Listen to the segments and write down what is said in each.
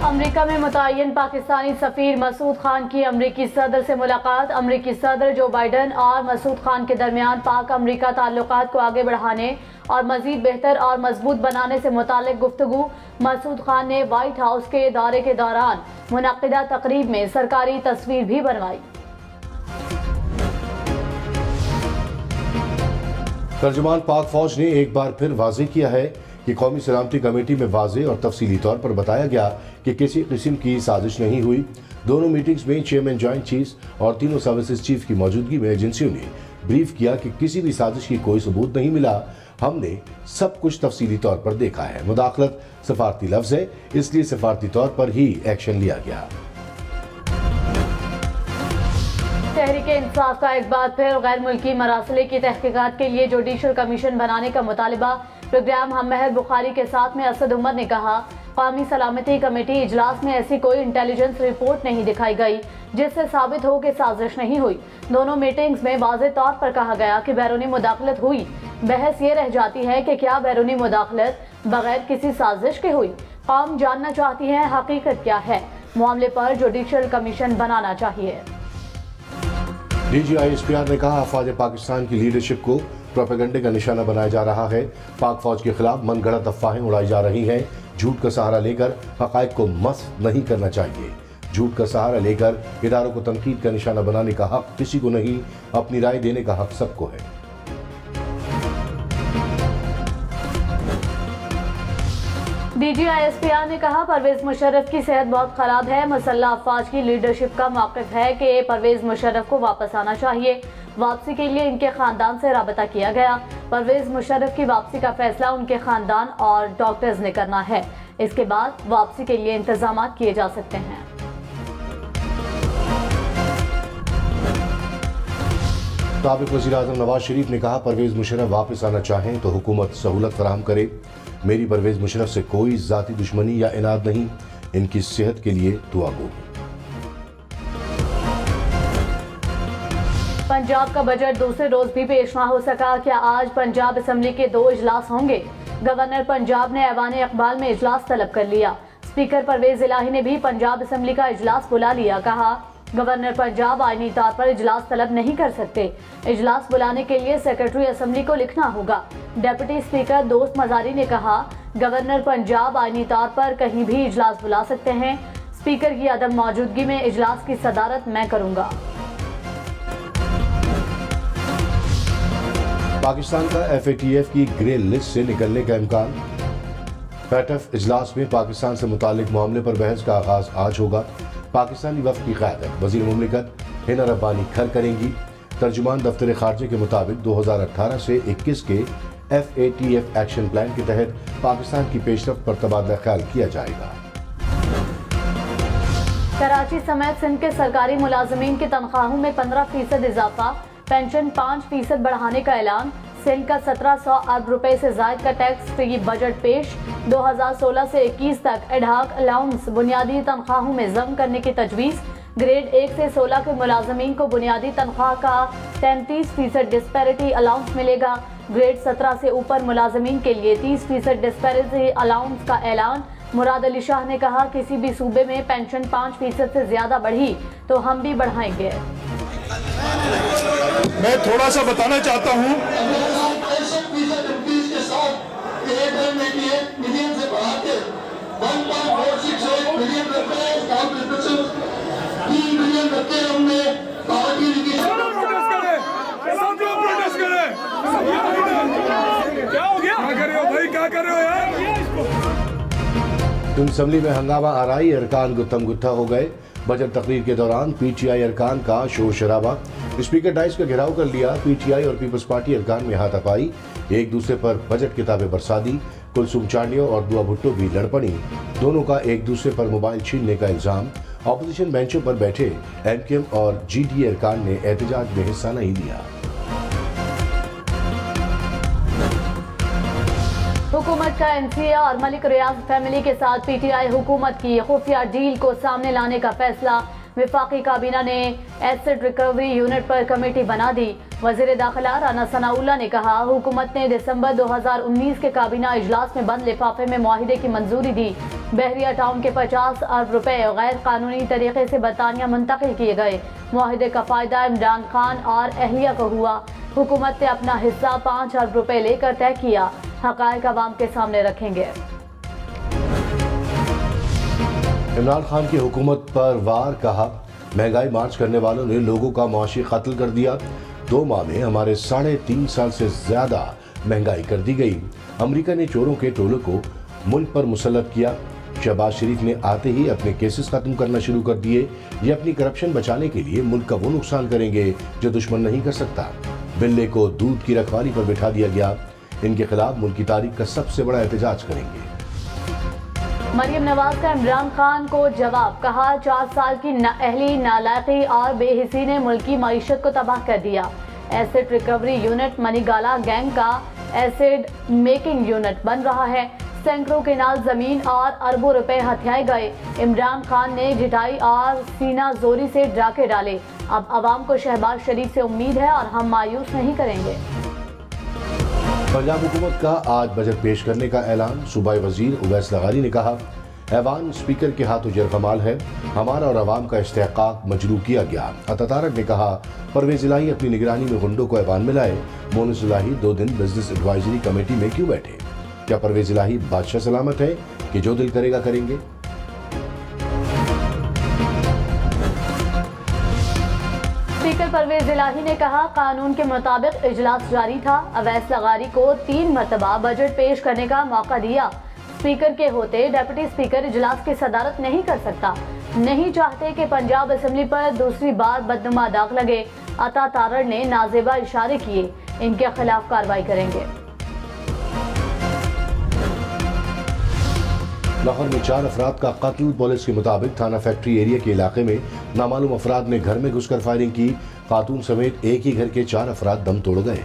America में मुतय्यन पाकिस्तानी सफीर मसूद खान की अमरीकी सदर से मुलाकात। अमरीकी सदर जो बाइडन और मसूद खान के दरमियान पाक अमरीका ताल्लुकात को आगे बढ़ाने और मजीद बेहतर और मजबूत बनाने से मुतालिक गुफ्तगू। मसूद खान ने व्हाइट हाउस के दौरे के दौरान मुनक्किदा तकरीब में सरकारी तस्वीर भी बनवाई। तर्जुमान पाक फौज ने एक बार फिर वाज़ेह किया है कि कौमी सलामती कमेटी में वाज़ेह और तफसीली तौर पर बताया गया कि किसी किस्म की साजिश नहीं हुई। दोनों मीटिंग्स में चेयरमैन जॉइंट चीफ्स और तीनों सर्विसेज चीफ की मौजूदगी में एजेंसियों ने ब्रीफ किया कि किसी भी साजिश की कोई सबूत नहीं मिला। हमने सब कुछ तफसीली तौर पर देखा है। मुदाखलत सफारती लफ्ज है, इसलिए सफारती तौर पर ही एक्शन लिया गया। तहरीक इंसाफ का एक बार फिर गैर मुल्की मरासले की तहकीकात के लिए जुडिशल कमीशन बनाने का मुतालिबा। प्रोग्राम हम महर बुखारी के साथ में असद उमर ने कहा, कौमी सलामती कमेटी इजलास में ऐसी कोई इंटेलिजेंस रिपोर्ट नहीं दिखाई गई जिससे साबित हो कि साजिश नहीं हुई। दोनों मीटिंग्स में वाज़ेह तौर पर कहा गया कि बैरूनी मुदाखलत हुई। बहस ये रह जाती है कि क्या बैरूनी मुदाखलत बगैर किसी साजिश के हुई। कौम जानना चाहती है हकीकत क्या है। मामले पर जुडिशल कमीशन बनाना चाहिए। DGISPR ने कहा, अफवाज पाकिस्तान की लीडरशिप को प्रोपेगेंडे का निशाना बनाया जा रहा है। पाक फौज के खिलाफ मनगढ़ंत अफवाहें उड़ाई जा रही हैं। झूठ का सहारा लेकर हक़ाइक़ को मस्ख नहीं करना चाहिए। झूठ का सहारा लेकर इदारों को तनकीद का निशाना बनाने का हक किसी को नहीं, अपनी राय देने का हक सबको है। DGISPR ने कहा, परवेज मुशर्रफ की सेहत बहुत खराब है। मुसल्लह अफवाज की लीडरशिप का मौक़िफ़ है कि परवेज मुशर्रफ को वापस आना चाहिए। वापसी के लिए इनके खानदान से राबता किया गया। परवेज मुशर्रफ की वापसी का फैसला उनके खानदान और डॉक्टर्स ने करना है। इसके बाद वापसी के लिए इंतजाम किए जा सकते हैं। साबिक़ वज़ीर-ए-आज़म नवाज शरीफ ने कहा, परवेज मुशर्रफ वापस आना चाहें तो हुकूमत सहूलत फराहम करे। मेरी परवेज मुशर्रफ से कोई ज़ाती दुश्मनी या इनाद नहीं। इनकी सेहत के लिए दुआ गो। पंजाब का बजट दूसरे रोज भी पेश ना हो सका। क्या आज पंजाब असम्बली के 2 इजलास होंगे? गवर्नर पंजाब ने ऐवान इकबाल में इजलास तलब कर लिया। स्पीकर परवेज इलाही ने भी पंजाब असम्बली का इजलास बुला लिया। कहा, गवर्नर पंजाब आईनी तौर पर इजलास तलब नहीं कर सकते। इजलास बुलाने के लिए सेक्रेटरी असम्बली को लिखना होगा। डेप्यूटी स्पीकर दोस्त मजारी ने कहा, गवर्नर पंजाब आईनी तौर पर कहीं भी इजलास बुला सकते हैं। स्पीकर की अदम मौजूदगी में इजलास की सदारत मैं करूंगा। पाकिस्तान का FATF की ग्रे लिस्ट से निकलने का इम्कान। पैटफ इजलास में पाकिस्तान से मुतालिक मामले पर बहस का आगाज आज होगा। पाकिस्तानी वफ़द की क़यादत वज़ीर मुमलिकत हिना रब्बानी खर करेंगी। तर्जुमान दफ्तर खारजे के मुताबिक 2018 से 21 के FATF एक्शन प्लान के तहत पाकिस्तान की पेशरफ्त पर तबादला ख्याल किया जाएगा। कराची समेत सिंध के सरकारी मुलाजमीन की तनख्वाहों में 15% इजाफा। पेंशन 5% बढ़ाने का ऐलान। सिंध का 1700 अरब रुपए से जायद का टैक्स फ्री बजट पेश। 2016 से 21 तक एडहॉक अलाउंस बुनियादी तनख्वाहों में जम करने की तजवीज़। ग्रेड 1 से 16 के मुलाजमीन को बुनियादी तनख्वाह का 33% डिस्पैरिटी अलाउंस मिलेगा। ग्रेड 17 से ऊपर मुलाजमीन के लिए 30% डिस्पैरिटी अलाउंस का ऐलान। मुराद अली शाह ने कहा, किसी भी सूबे में पेंशन 5% से ज्यादा बढ़ी तो हम भी बढ़ाएंगे। मैं थोड़ा सा बताना चाहता हूँ, 65% के साथ 888 मिलियन से बढ़ा के 1.468 मिलियन रखे हैं। 3 मिलियन रखे हमने पार्टी की। क्या हो गया? क्या कर रहे हो भाई, क्या कर रहे हो यार? असम्बली में हंगामा आराई, अरकान गुत्थम गुत्था हो गए। बजट तकरीर के दौरान PTI अरकान का शोर शराबा। स्पीकर डाइस का घेराव कर लिया। PTI और पीपल्स पार्टी अरकान में हाथापाई, एक दूसरे पर बजट किताबें बरसा दी। कुलसुम चांडियो और दुआ भुट्टो भी लड़ पड़ी। दोनों का एक दूसरे पर मोबाइल छीनने का इल्जाम। ऑपोजिशन बेंचों पर बैठे MKM और GDA अरकान ने एहतजाज में हिस्सा नहीं लिया। हुकूमत का NCA और मलिक रियाज फैमिली के साथ PTI हुकूमत की खुफिया डील को सामने लाने का फैसला। वफाकी काबीना ने एसिड रिकवरी यूनिट पर कमेटी बना दी। वजीर दाखिला राना सनाउल्लाह ने कहा, हुकूमत ने दिसंबर 2019 के काबीना इजलास में बंद लिफाफे में मुआहिदे की मंजूरी दी। बहरिया टाउन के 50 अरब रुपए गैर कानूनी तरीके से बरतानिया मुंतकिल किए गए। मुआहिदे का फायदा इमरान खान और अहलिया को हुआ। हुकूमत ने अपना हिस्सा 5 अरब रुपए लेकर तय किया। हक़ाइक़ अवाम के सामने रखेंगे। इमरान खान की हुकूमत पर वार कहा, महंगाई मार्च करने वालों ने लोगों का मुआशी कत्ल कर दिया। 2 माह में हमारे 3.5 साल से ज्यादा महंगाई कर दी गई। अमेरिका ने चोरों के टोले को मुल्क पर मुसल्लत किया। शहबाज शरीफ ने आते ही अपने केसेस खत्म करना शुरू कर दिए। ये अपनी करप्शन बचाने के लिए मुल्क का वो नुकसान करेंगे जो दुश्मन नहीं कर सकता। बिल्ले को दूध की रखवाली पर बिठा दिया गया। इनके खिलाफ मुल्क की तारीख का सबसे बड़ा एहतजाज करेंगे। मरियम नवाज का इमरान खान को जवाब, कहा 4 साल की नाअहली, नालायकी और बेहिसी ने मुल्क की मईशत को तबाह कर दिया। Acid recovery unit Banigala gang का एसिड मेकिंग यूनिट बन रहा है। सैकड़ों केनाल जमीन और अरबों रुपए हथियाए गए। इमरान खान ने जिटाई और सीना जोरी से डाके डाले। अब अवाम को शहबाज शरीफ से उम्मीद है और हम मायूस नहीं करेंगे। पंजाब हुकूमत का आज बजट पेश करने का ऐलान। सूबाई वजीर उवैस लगारी ने कहा, ऐवान स्पीकर के हाथों जरकमाल है, हमारा और अवाम का इस्तेहकाक मजरू किया गया। अतातारक ने कहा, परवेज इलाही अपनी निगरानी में गुंडों को ऐवान में लाए। मोनस इलाही 2 दिन बिजनेस एडवाइजरी कमेटी में क्यों बैठे? क्या परवेज इलाही बादशाह सलामत है कि जो दिल करेगा करेंगे? स्पीकर परवेज इलाही ने कहा, कानून के मुताबिक इजलास जारी था। अवैस लगारी को 3 मरतबा बजट पेश करने का मौका दिया। स्पीकर के होते डिप्टी स्पीकर इजलास की सदारत नहीं कर सकता। नहीं चाहते कि पंजाब असेंबली पर दूसरी बार बदनुमा दाग लगे। अता तारड़ ने नाजेबा इशारे किए, इनके खिलाफ कार्रवाई करेंगे। लाहौर में 4 अफराद का कत्ल। पुलिस के मुताबिक थाना फैक्ट्री एरिया के इलाके में नामालूम अफराद ने घर में घुसकर फायरिंग की। खातून समेत एक ही घर के 4 अफराद दम तोड़ गए।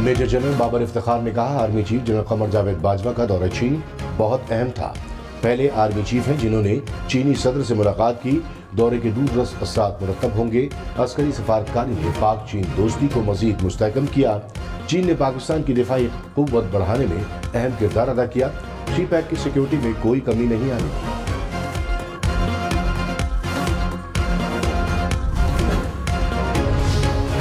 मेजर जनरल बाबर इफ्तिखार ने कहा, army chief general Qamar Javed Bajwa का दौरा चीन बहुत अहम था। पहले आर्मी चीफ हैं जिन्होंने चीनी सदर से मुलाकात की। दौरे के दूरदर्श असरात मुरतब होंगे। अस्करी सफारतकारी ने पाक चीन दोस्ती को मजीद मुस्तहकम किया। चीन ने पाकिस्तान की दिफाई कुव्वत बढ़ाने में अहम किरदार अदा किया। शी पैक की सिक्योरिटी में कोई कमी नहीं आने दी।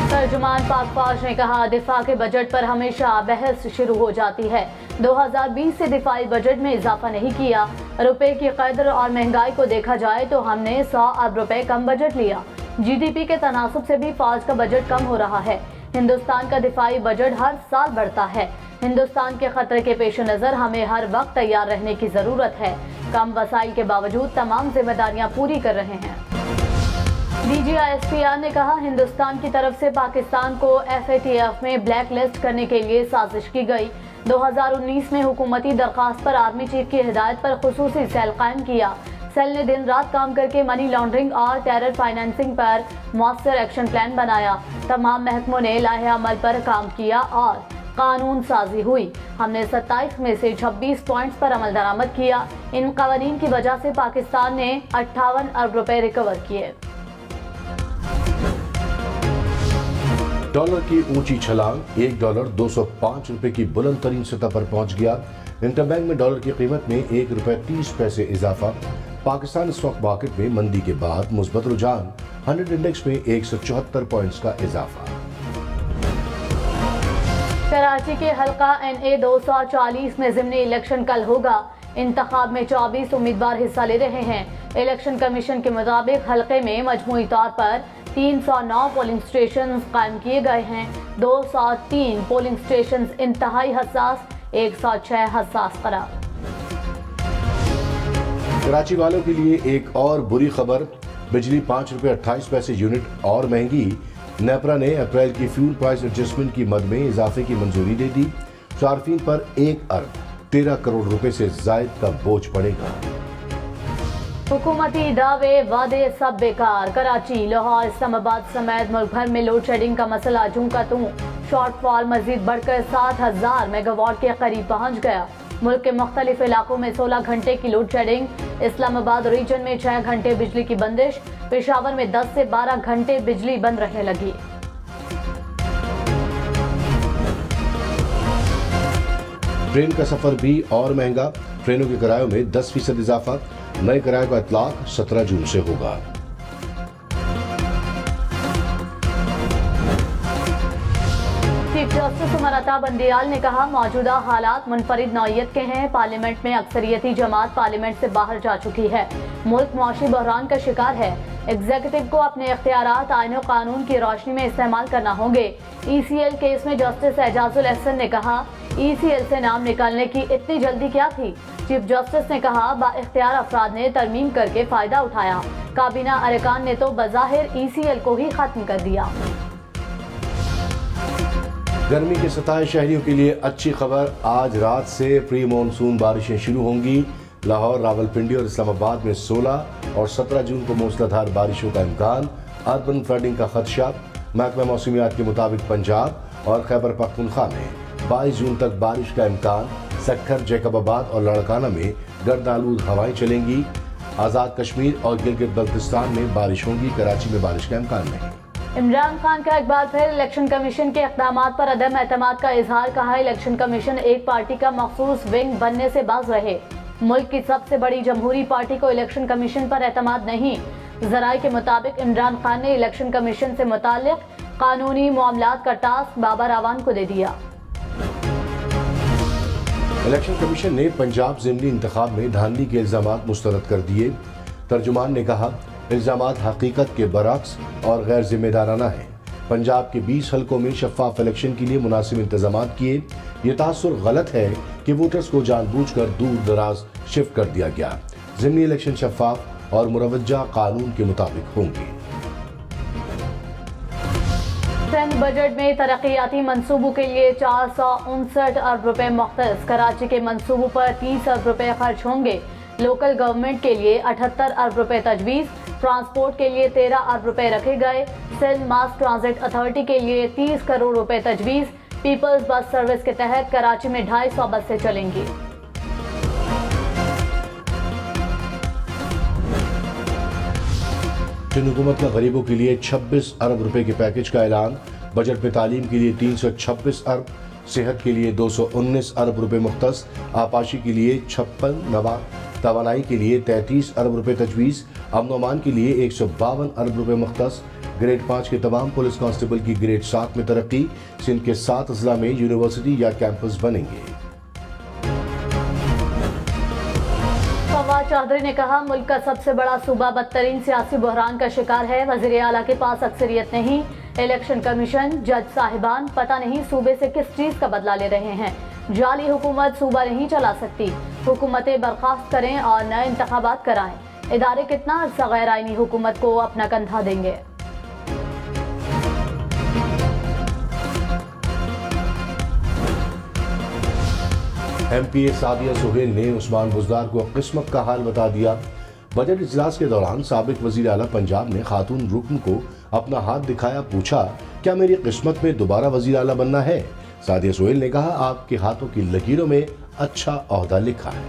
तर्जुमान पाक फौज ने कहा, दिफा के बजट पर हमेशा बहस शुरू हो जाती है। 2020 से दिफाई बजट में इजाफा नहीं किया। रुपए की कदर और महंगाई को देखा जाए तो हमने 100 अरब रुपए कम बजट लिया। GDP के तनासुब से भी फौज का बजट कम हो रहा है। हिंदुस्तान का दिफाई बजट हर साल बढ़ता है। हिंदुस्तान के खतरे के पेश नजर हमें हर वक्त तैयार रहने की जरूरत है। कम वसाइल के बावजूद तमाम जिम्मेदारियां पूरी कर रहे हैं। DGISPR ने कहा, हिंदुस्तान की तरफ से पाकिस्तान को FATF में ब्लैक लिस्ट करने के लिए साजिश की गई। 2019 में हुकूमती दरखास्त पर आर्मी चीफ की हिदायत पर खुसूसी सेल कायम किया। सेल ने दिन रात काम करके मनी लॉन्ड्रिंग और टेरर फाइनेंसिंग पर मौसर एक्शन प्लान बनाया। तमाम महकमों ने लाहे अमल पर काम किया और कानून साजी हुई। हमने 27 में से 26 पॉइंट्स पर अमल दरामद किया। इन कवानीन की वजह से पाकिस्तान ने 58 अरब रुपए रिकवर किए। डॉलर की ऊंची छलांग। $1 205 रुपए की बुलंद तरीन सतह पर पहुंच गया। इंटरबैंक में डॉलर की कीमत में ₹1.30 इजाफा। पाकिस्तान स्टॉक मार्केट में मंदी के बाद मुस्बत रुझान। 100 इंडेक्स में 174 पॉइंट्स का इजाफा। कराची के हल्का NA 240 में ज़िमनी इलेक्शन कल होगा। इंतखाब में 24 उम्मीदवार हिस्सा ले रहे हैं। इलेक्शन कमीशन के मुताबिक हल्के में मजमूई तौर पर 309 पोलिंग स्टेशन कायम किए गए हैं। 203 पोलिंग स्टेशन इंतहाई हसास, 106 हसास करार। कराची वालों के लिए एक और बुरी खबर। बिजली ₹5.28 यूनिट और महंगी। नेपरा ने अप्रैल की फ्यूल प्राइस एडजस्टमेंट की मद में इजाफे की मंजूरी दे दी। सार्फिन पर 1 अरब 13 करोड़ रुपए से जायद का बोझ पड़ेगा। हुकूमती दावे वादे सब बेकार। कराची, लाहौर, इस्लामाबाद समेत मुल्क भर में लोड शेडिंग का मसला जूं का तूं। शॉर्टफॉल मजीद बढ़कर 7,000 मेगावाट के करीब पहुंच गया। मुल्क के मुख्तलिफ इलाकों में 16 घंटे की लोड शेडिंग, इस्लामाबाद रीजन में 6 घंटे बिजली की बंदिश, पेशावर में 10 से 12 घंटे बिजली बंद रहने लगी। ट्रेन का सफर भी और महंगा, ट्रेनों के किरायों में 10% इजाफा, नए किराए का इतलाक 17 जून से होगा। चीफ जस्टिस उमर अता बंदियाल ने कहा, मौजूदा हालात मुनफरिद नौइयत के हैं। पार्लियामेंट में अक्सरियती जमात पार्लियामेंट से बाहर जा चुकी है। मुल्क मौशी बहरान का शिकार है। एग्जीक्यूटिव को अपने इख्तियारात आईन और कानून की रोशनी में इस्तेमाल करना होंगे। ECL केस में जस्टिस एजाजुल एहसन ने कहा, ECL से नाम निकालने की इतनी जल्दी क्या थी। चीफ जस्टिस ने कहा, बाइख्तियार अफराद ने तरमीम करके फायदा उठाया। काबीना अरकान ने तो बज़ाहिर ECL को ही खत्म कर दिया। गर्मी के सताए शहरियों के लिए अच्छी खबर, आज रात से प्री मानसून बारिशें शुरू होंगी। लाहौर, रावलपिंडी और इस्लामाबाद में 16 और 17 जून को मूसलाधार बारिशों का इम्कान। अर्बन फ्लडिंग का खदशा। महकमा मौसमियात के मुताबिक पंजाब और खैबर पख्तूनख्वा में 22 जून तक बारिश का इम्कान। सक्खर, जैकबाबाद और लाड़काना में गर्द आलूद हवाएं चलेंगी। आज़ाद कश्मीर और गिलगित बल्तिस्तान में बारिश होगी। कराची में बारिश का इम्कान नहीं। इमरान खान का एक बार फिर इलेक्शन कमीशन के इक़दामात पर अदम एतमाद का इजहार। कहा, इलेक्शन कमीशन एक पार्टी का मखसूस विंग बनने से बाज रहे। मुल्क की सबसे बड़ी जमहूरी पार्टी को इलेक्शन कमीशन पर एतमाद नहीं। ज़राए के मुताबिक इमरान खान ने इलेक्शन कमीशन से मुताल्लिक कानूनी मामलात का टास्क बाबर आवान को दे दिया। इलेक्शन कमीशन ने पंजाब ज़िमनी इंतखाब में धांधली के इल्जामात मुस्तरद कर दिए। तर्जुमान ने कहा, इल्जामात हकीकत के बरअक्स और गैर जिम्मेदाराना है। पंजाब के 20 हलकों में शफाफ इलेक्शन के लिए मुनासिब इंतजाम किए। ये तासुर गलत है कि वोटर्स को जानबूझकर दूर दराज शिफ्ट कर दिया गया। ज़िमनी इलेक्शन शफाफ और मुरवज्जा कानून के मुताबिक होंगे। सिंध बजट में तरक्याती मंसूबों के लिए 459 अरब रुपए मुख्तस। कराची के मंसूबों पर 30 अरब रुपए खर्च होंगे। लोकल गवर्नमेंट के लिए 78 अरब रुपए तजवीज़। ट्रांसपोर्ट के लिए 13 अरब रुपए रखे गए। सिंध मास ट्रांजिट अथॉरिटी के लिए 30 करोड़ रुपए तजवीज़। पीपल्स बस सर्विस के तहत कराची में 250 बसें चलेंगी। सिंध हुकूमत का गरीबों के लिए 26 अरब रुपए के पैकेज का ऐलान। बजट में तालीम के लिए 326 अरब, सेहत के लिए 219 अरब रुपए मुख्तस, आपाशी के लिए 56 नवा, तवानाई के लिए 33 अरब रुपए तजवीज़, अमन अमान के लिए 152 अरब रुपए मुख्तस। ग्रेड 5 के तमाम पुलिस कांस्टेबल की ग्रेड 7 में तरक्की। सिंध के 7 अजला में यूनिवर्सिटी या कैंपस बनेंगे। फवाद चौधरी ने कहा, मुल्क का सबसे बड़ा सूबा बदतरीन सियासी बहरान का शिकार है। वज़ीर आला के पास अक्सरियत नहीं। इलेक्शन कमीशन, जज साहिबान पता नहीं सूबे से किस चीज का बदला ले रहे हैं। जाली हुकूमत सूबा नहीं चला सकती। हुकूमतें बर्खास्त करें और नए इंतखाबात कराएं। इदारे कितना अर्सा गैर आईनी हुकूमत को अपना कंधा देंगे। MPA सादिया सुहेल ने उस्मान बुज़दार को किस्मत का हाल बता दिया। बजट इजलास के दौरान साबिक वज़ीर आला पंजाब ने खातून रुकन को अपना हाथ दिखाया। पूछा, क्या मेरी किस्मत में दोबारा वज़ीर आला बनना है? सादिया सुहेल ने कहा, आपके हाथों की लकीरों में अच्छा ओहदा लिखा है।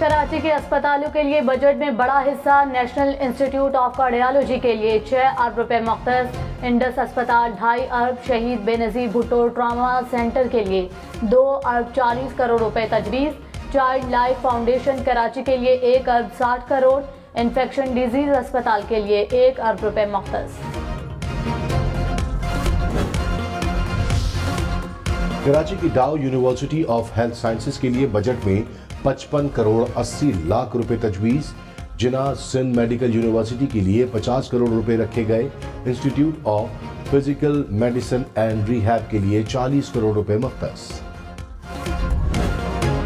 कराची के अस्पतालों के लिए बजट में बड़ा हिस्सा। नेशनल इंस्टीट्यूट ऑफ कार्डियोलॉजी के लिए 6 अरब रुपए मुख्तस। इंडस अस्पताल 2.5 अरब। शहीद बेनज़ीर भुट्टो ट्रामा सेंटर के लिए 2 अरब 40 करोड़ रुपए तजवीज़। चाइल्ड लाइफ फाउंडेशन कराची के लिए 1 अरब 60 करोड़। इन्फेक्शन डिजीज अस्पताल के लिए 1 अरब रुपए मुख्तस। कराची की डाउ यूनिवर्सिटी ऑफ हेल्थ साइंसेज के लिए बजट में 55 करोड़ 80 लाख रुपए तजवीज़। जिना सिंध मेडिकल यूनिवर्सिटी के लिए 50 करोड़ रुपए रखे गए। Institute of physical medicine and rehab के लिए 40 करोड़ रुपए मुख्तस।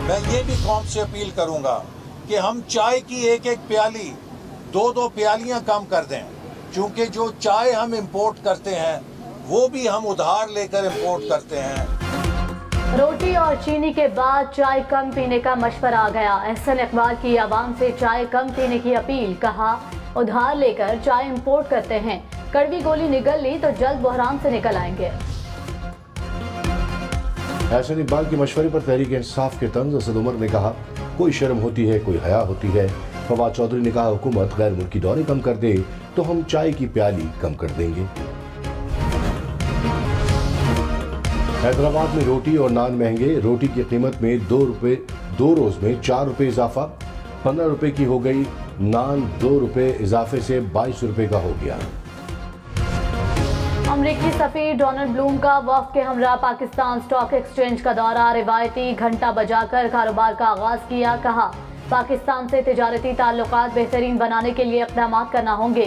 मैं ये भी कौम से अपील करूंगा कि हम चाय की एक एक प्याली 2-2 प्यालियां कम कर दें, क्योंकि जो चाय हम इंपोर्ट करते हैं वो भी हम उधार लेकर इंपोर्ट करते हैं। रोटी और चीनी के बाद चाय कम पीने का मशवरा आ गया। एहसन इकबाल की आवाम से चाय कम पीने की अपील। कहा, उधार लेकर चाय इंपोर्ट करते हैं, कड़वी गोली निगल ली तो जल्द बहरान से निकल आएंगे। एहसन इकबाल के मशवरे पर तहरीक इंसाफ के तंज असद उमर ने कहा, कोई शर्म होती है, कोई हया होती है। फवाद चौधरी ने कहा, हुकूमत गैर मुल्की दौरे कम कर दे तो हम चाय की प्याली कम कर देंगे। हैदराबाद में रोटी और नान महंगे, रोटी की कीमत में 2 रोज में 4 रुपए इजाफा, 15 रुपए की हो गई। नान 2 रुपए इजाफे से 22 रुपए का हो गया। अमरीकी सफीर डोनाल्ड ब्लूम का वफ्द के हमरा पाकिस्तान स्टॉक एक्सचेंज का दौरा, रिवायती घंटा बजाकर कारोबार का आगाज किया। कहा, पाकिस्तान से तिजारती ताल्लुकात बेहतरीन बनाने के लिए इक़दाम करना होंगे।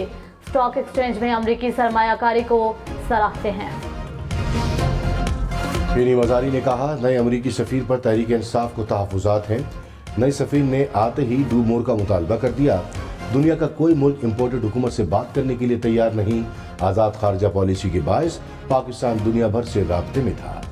स्टॉक एक्सचेंज में अमरीकी सरमायाकारी को सराहते हैं। फिनी मजारी ने कहा, नए अमरीकी सफीर पर तहरीक इंसाफ को तहफ़्फ़ुज़ात हैं। नए सफीर ने आते ही डू मोर का मुतालबा कर दिया। दुनिया का कोई मुल्क इम्पोर्टेड हुकूमत से बात करने के लिए तैयार नहीं। आज़ाद खारजा पॉलिसी के बायस पाकिस्तान दुनिया भर से राब्ते में था।